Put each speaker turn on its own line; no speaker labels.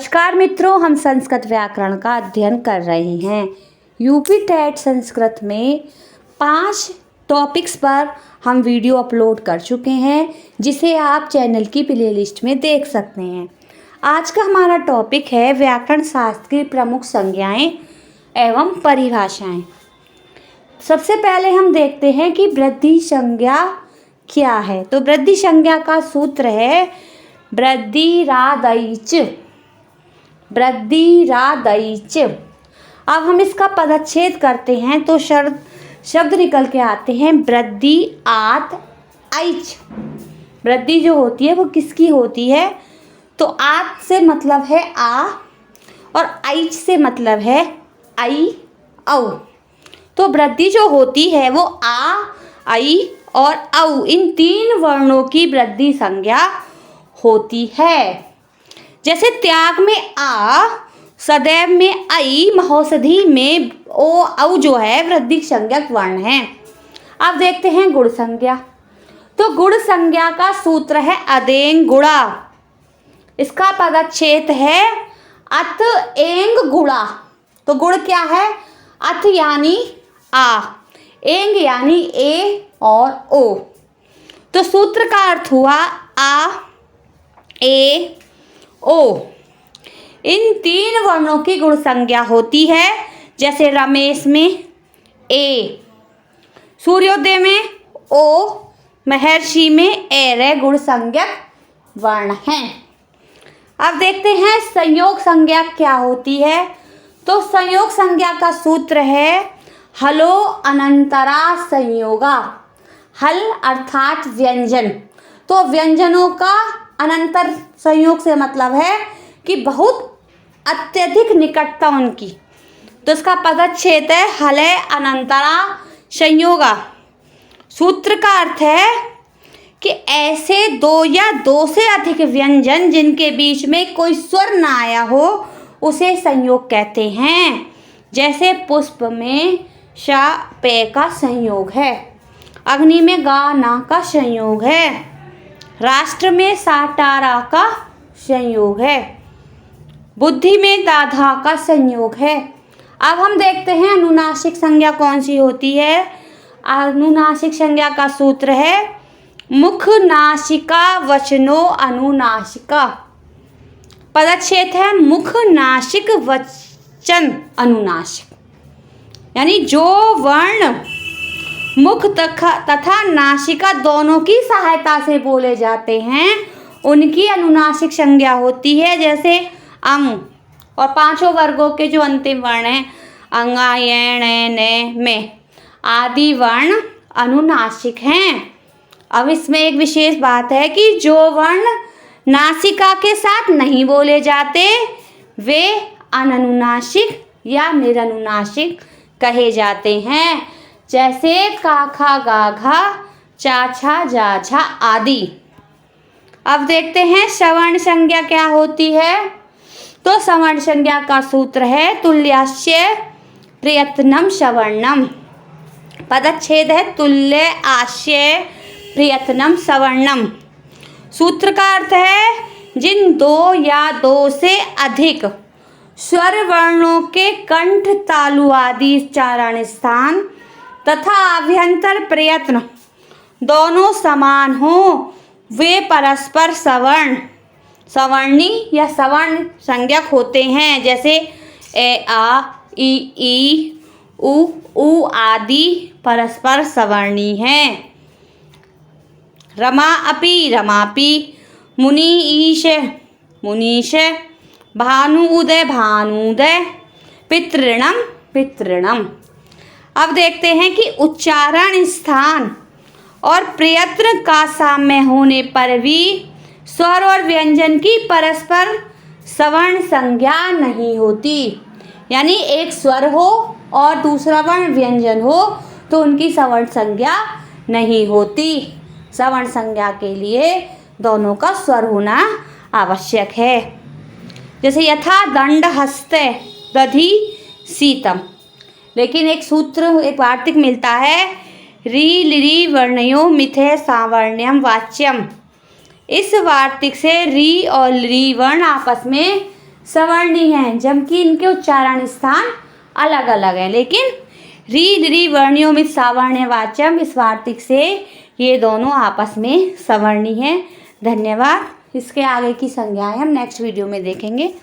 नमस्कार मित्रों, हम संस्कृत व्याकरण का अध्ययन कर रहे हैं। यूपी टेट संस्कृत में 5 टॉपिक्स पर हम वीडियो अपलोड कर चुके हैं, जिसे आप चैनल की प्लेलिस्ट में देख सकते हैं। आज का हमारा टॉपिक है व्याकरण शास्त्र की प्रमुख संज्ञाएं एवं परिभाषाएं। सबसे पहले हम देखते हैं कि वृद्धि संज्ञा क्या है। तो वृद्धि संज्ञा का सूत्र है वृद्धिरादैच। वृद्धिरादैच। अब हम इसका पदच्छेद करते हैं तो शब्द निकल के आते हैं वृद्धि आत ऐच। वृद्धि जो होती है वो किसकी होती है? तो आत से मतलब है आ और ऐच से मतलब है ऐ औ। तो वृद्धि जो होती है वो आ, ऐ और औ, इन 3 वर्णों की वृद्धि संज्ञा होती है। जैसे त्याग में आ, सदैव में ऐ, महौषधि में ओ औ जो है वृद्धि संज्ञक वर्ण है। अब देखते हैं गुण संज्ञा। तो गुण संज्ञा का सूत्र है अदेंग गुणा। इसका पदच्छेद है अत एंग गुणा। तो गुण क्या है? अथ यानी आ, एंग यानी ए और ओ। तो सूत्र का अर्थ हुआ आ, ए, ओ। इन 3 वर्णों की गुण संज्ञा होती है। जैसे रमेश में ए, सूर्योदय में ओ, महर्षि में एर गुण संज्ञक वर्ण हैं। अब देखते हैं संयोग संज्ञा क्या होती है। तो संयोग संज्ञा का सूत्र है हलो अनंतरा संयोगा। हल अर्थात व्यंजन। तो व्यंजनों का अनंतर संयोग से मतलब है कि बहुत अत्यधिक निकटता उनकी। तो इसका पदच्छेद है हले अनंतरा संयोगा। सूत्र का अर्थ है कि ऐसे 2 या 2 से अधिक व्यंजन जिनके बीच में कोई स्वर ना आया हो उसे संयोग कहते हैं। जैसे पुष्प में शा पे का संयोग है, अग्नि में गा ना का संयोग है, राष्ट्र में साटारा का संयोग है, बुद्धि में दाधा का संयोग है। अब हम देखते हैं अनुनासिक संज्ञा कौन सी होती है। अनुनासिक संज्ञा का सूत्र है मुख नासिका वचनो अनुनासिका। पदच्छेद है मुख नासिक वचन अनुनासिक। यानी जो वर्ण मुख तथा नासिका दोनों की सहायता से बोले जाते हैं उनकी अनुनासिक संज्ञा होती है। जैसे अम और 5 वर्गों के जो अंतिम वर्ण हैं अंगा, यण, ने, में आदि वर्ण अनुनासिक हैं। अब इसमें एक विशेष बात है कि जो वर्ण नासिका के साथ नहीं बोले जाते वे अननुनासिक या निरनुनासिक कहे जाते हैं। जैसे काखा, गाघा, चाछा, जाछा आदि। अब देखते हैं सवर्ण संज्ञा क्या होती है। तो सवर्ण संज्ञा का सूत्र है तुल्यास्य प्रयत्नम सवर्णम। पदच्छेद है तुल्य आस्य प्रयत्नम सवर्णम। सूत्र का अर्थ है जिन 2 या 2 से अधिक स्वर वर्णों के कंठ, तालु आदि उच्चारण स्थान तथा अभ्यंतर प्रयत्न दोनों समान हो वे परस्पर सवर्णी या सवर्ण संज्ञक होते हैं। जैसे ए, आ, ई, उ आदि परस्पर सवर्णी हैं। रमा अपि, रमापि, मुनि ईश, मुनीश, भानु उदय, भानुदय, पितृणम, पितृणम। अब देखते हैं कि उच्चारण स्थान और प्रयत्न का साम्य होने पर भी स्वर और व्यंजन की परस्पर सवर्ण संज्ञा नहीं होती। यानी एक स्वर हो और दूसरा वर्ण व्यंजन हो तो उनकी सवर्ण संज्ञा नहीं होती। सवर्ण संज्ञा के लिए दोनों का स्वर होना आवश्यक है। जैसे यथा दंड हस्ते दधि शीतम। लेकिन एक सूत्र, एक वार्तिक मिलता है री लिरी वर्णयो मिथे सावर्ण्यम वाच्यम। इस वार्तिक से री और ली वर्ण आपस में सवर्णी हैं, जबकि इनके उच्चारण स्थान अलग अलग हैं। लेकिन री री वर्णियों में सावर्ण्य वाच्यम, इस वार्तिक से ये दोनों आपस में सवर्णी हैं। धन्यवाद। इसके आगे की संज्ञाएं हम नेक्स्ट वीडियो में देखेंगे।